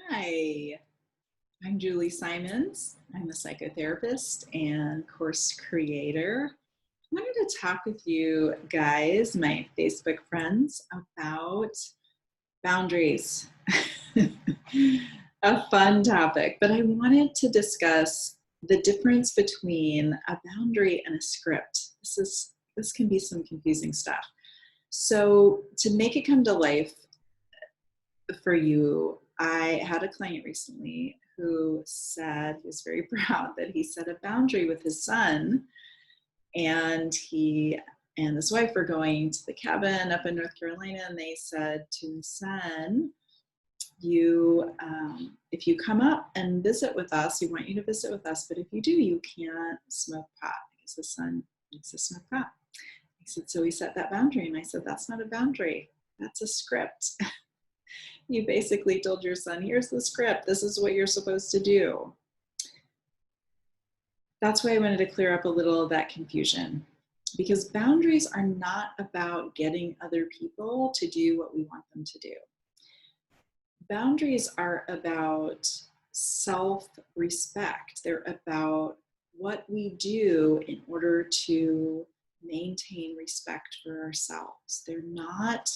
Hi, I'm Julie Simons. I'm a psychotherapist and course creator. I wanted to talk with you guys, my Facebook friends, about boundaries. A fun topic, but I wanted to discuss the difference between a boundary and a script. This can be some confusing stuff. So to make it come to life for you, I had a client recently who said he was very proud that he set a boundary with his son, and he and his wife were going to the cabin up in North Carolina, and they said to his son, "You, if you come up and visit with us, we want you to visit with us, but if you do, you can't smoke pot," because his son likes to smoke pot. He said, so he set that boundary, and I said, "That's not a boundary. That's a script." You basically told your son, here's the script, this is what you're supposed to do. That's why I wanted to clear up a little of that confusion, because boundaries are not about getting other people to do what we want them to do. Boundaries are about self-respect. They're about what we do in order to maintain respect for ourselves. They're not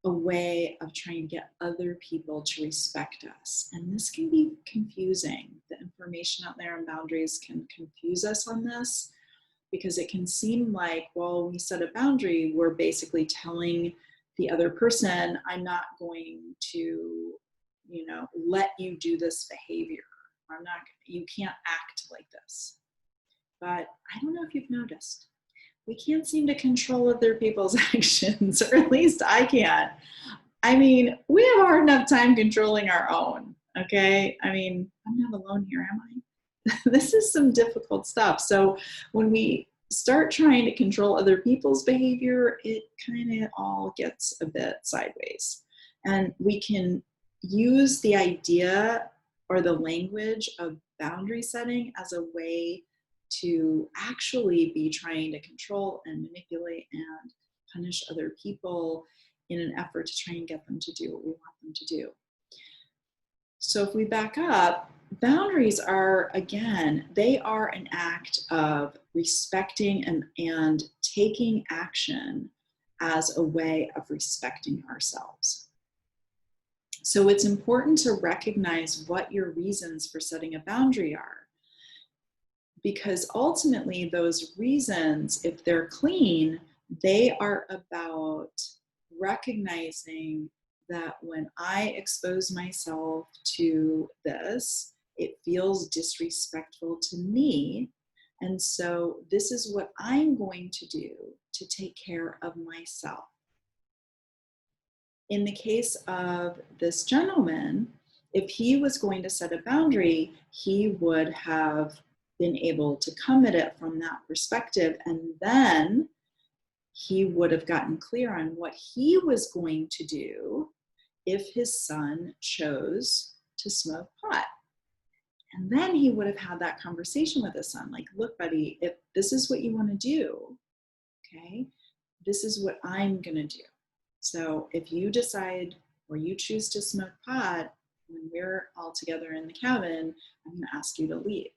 a way of trying to get other people to respect us. And this can be confusing. The information out there on boundaries can confuse us on this, because it can seem like, well, when we set a boundary, we're basically telling the other person, I'm not going to, let you do this behavior. You can't act like this. But I don't know if you've noticed, we can't seem to control other people's actions, or at least I can't. I mean, we have a hard enough time controlling our own, okay? I mean, I'm not alone here, am I? This is some difficult stuff. So when we start trying to control other people's behavior, it kind of all gets a bit sideways. And we can use the idea or the language of boundary setting as a way to actually be trying to control and manipulate and punish other people in an effort to try and get them to do what we want them to do. So if we back up, boundaries are, again, they are an act of respecting and taking action as a way of respecting ourselves. So it's important to recognize what your reasons for setting a boundary are, because ultimately those reasons, if they're clean, they are about recognizing that when I expose myself to this, it feels disrespectful to me. And so this is what I'm going to do to take care of myself. In the case of this gentleman, if he was going to set a boundary, he would have been able to come at it from that perspective, and then he would have gotten clear on what he was going to do if his son chose to smoke pot. And then he would have had that conversation with his son, like, look, buddy, if this is what you want to do, okay, this is what I'm going to do. So if you decide or you choose to smoke pot when we're all together in the cabin, I'm going to ask you to leave.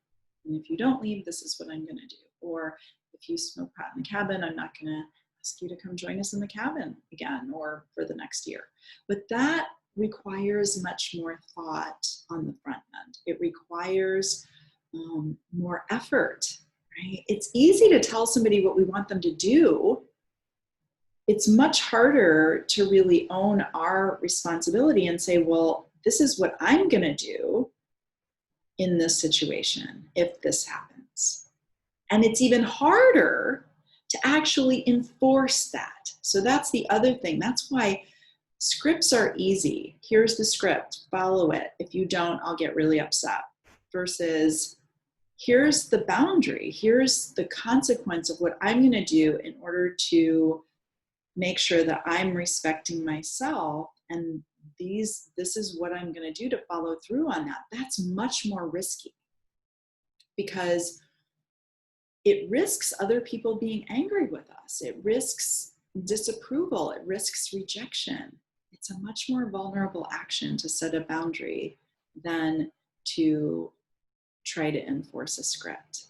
And if you don't leave, this is what I'm going to do. Or if you smoke pot in the cabin, I'm not going to ask you to come join us in the cabin again or for the next year. But that requires much more thought on the front end. It requires more effort, right? It's easy to tell somebody what we want them to do. It's much harder to really own our responsibility and say, well, this is what I'm going to do in this situation if this happens. And it's even harder to actually enforce that. So that's the other thing. That's why scripts are easy. Here's the script, follow it. If you don't, I'll get really upset. Versus, here's the boundary. Here's the consequence of what I'm going to do in order to make sure that I'm respecting myself, and this is what I'm going to do to follow through on that. That's much more risky, because it risks other people being angry with us. It risks disapproval. It risks rejection. It's a much more vulnerable action to set a boundary than to try to enforce a script.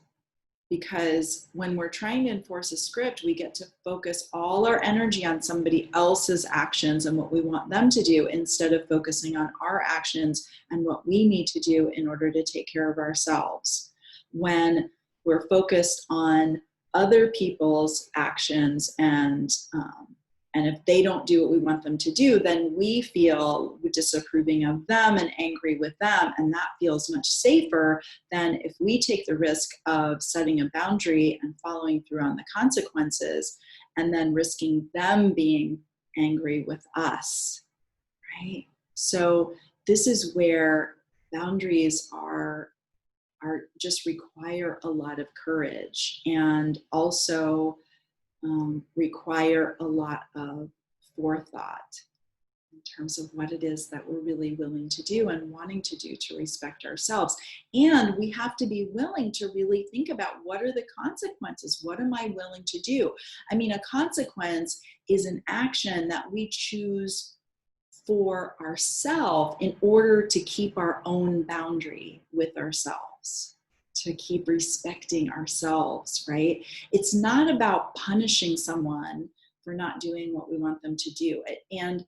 Because when we're trying to enforce a script, we get to focus all our energy on somebody else's actions and what we want them to do, instead of focusing on our actions and what we need to do in order to take care of ourselves. When we're focused on other people's actions and if they don't do what we want them to do, then we feel disapproving of them and angry with them. And that feels much safer than if we take the risk of setting a boundary and following through on the consequences, and then risking them being angry with us, right? So this is where boundaries are just require a lot of courage, and also require a lot of forethought in terms of what it is that we're really willing to do and wanting to do to respect ourselves. And we have to be willing to really think about, what are the consequences? What am I willing to do? I mean, a consequence is an action that we choose for ourselves in order to keep our own boundary with ourselves, to keep respecting ourselves, right? It's not about punishing someone for not doing what we want them to do. And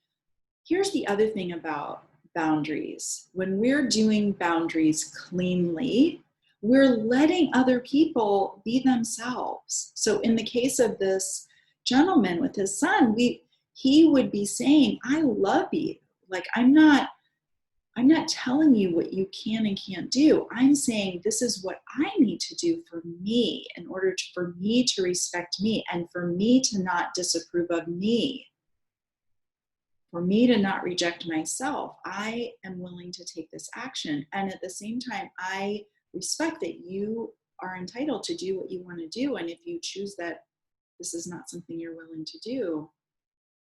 here's the other thing about boundaries. When we're doing boundaries cleanly, we're letting other people be themselves. So in the case of this gentleman with his son, he would be saying, I love you. Like, I'm not telling you what you can and can't do. I'm saying this is what I need to do for me in order for me to respect me, and for me to not disapprove of me, for me to not reject myself. I am willing to take this action. And at the same time, I respect that you are entitled to do what you want to do. And if you choose that this is not something you're willing to do,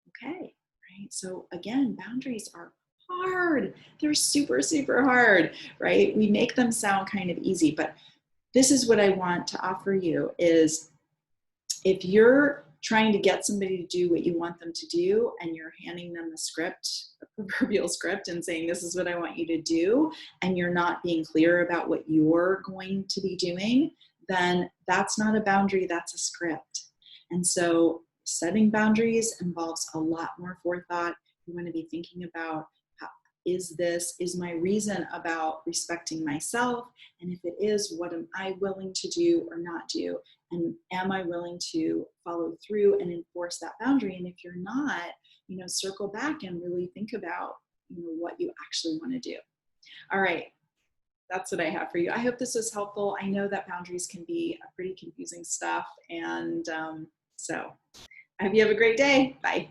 okay, right? So again, boundaries are hard. They're super, super hard, right? We make them sound kind of easy, but this is what I want to offer you is, if you're trying to get somebody to do what you want them to do, and you're handing them a script, a proverbial script, and saying, this is what I want you to do, and you're not being clear about what you're going to be doing, then that's not a boundary, that's a script. And so setting boundaries involves a lot more forethought. You want to be thinking about, is my reason about respecting myself? And if it is, what am I willing to do or not do? And am I willing to follow through and enforce that boundary? And if you're not, circle back and really think about, what you actually want to do. All right. That's what I have for you. I hope this was helpful. I know that boundaries can be a pretty confusing stuff. And so I hope you have a great day. Bye.